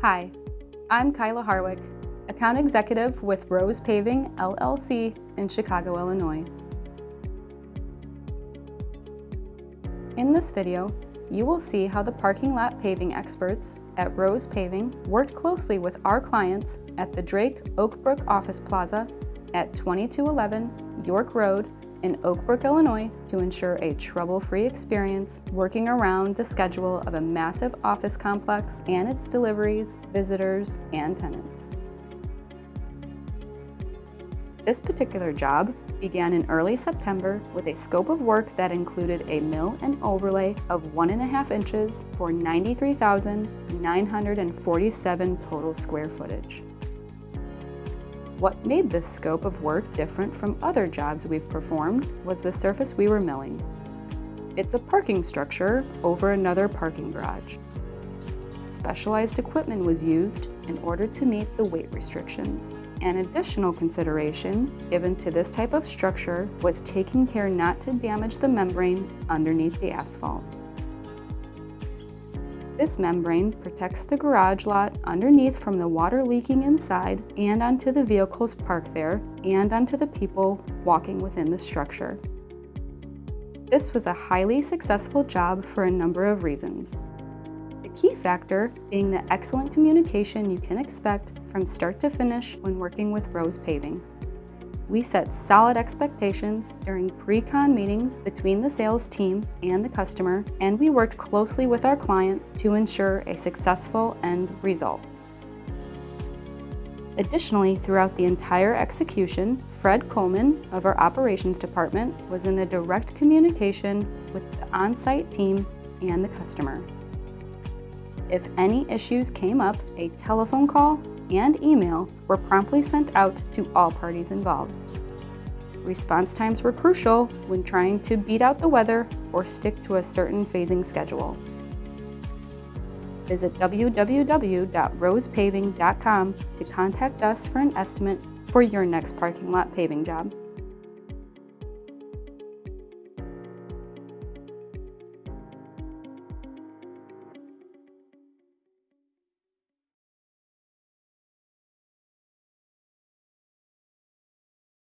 Hi, I'm Kyla Harwick, Account Executive with Rose Paving, LLC in Chicago, Illinois. In this video, you will see how the parking lot paving experts at Rose Paving worked closely with our clients at the Drake Oakbrook Office Plaza at 2211 York Road in Oakbrook, Illinois, to ensure a trouble-free experience working around the schedule of a massive office complex and its deliveries, visitors, and tenants. This particular job began in early September with a scope of work that included a mill and overlay of 1.5 inches for 93,947 total square footage. What made this scope of work different from other jobs we've performed was the surface we were milling. It's a parking structure over another parking garage. Specialized equipment was used in order to meet the weight restrictions. An additional consideration given to this type of structure was taking care not to damage the membrane underneath the asphalt. This membrane protects the garage lot underneath from the water leaking inside and onto the vehicles parked there and onto the people walking within the structure. This was a highly successful job for a number of reasons. The key factor being the excellent communication you can expect from start to finish when working with Rose Paving. We set solid expectations during pre-con meetings between the sales team and the customer, and we worked closely with our client to ensure a successful end result. Additionally, throughout the entire execution, Fred Coleman of our operations department was in the direct communication with the on-site team and the customer. If any issues came up, a telephone call and email were promptly sent out to all parties involved. Response times were crucial when trying to beat out the weather or stick to a certain phasing schedule. Visit www.rosepaving.com to contact us for an estimate for your next parking lot paving job.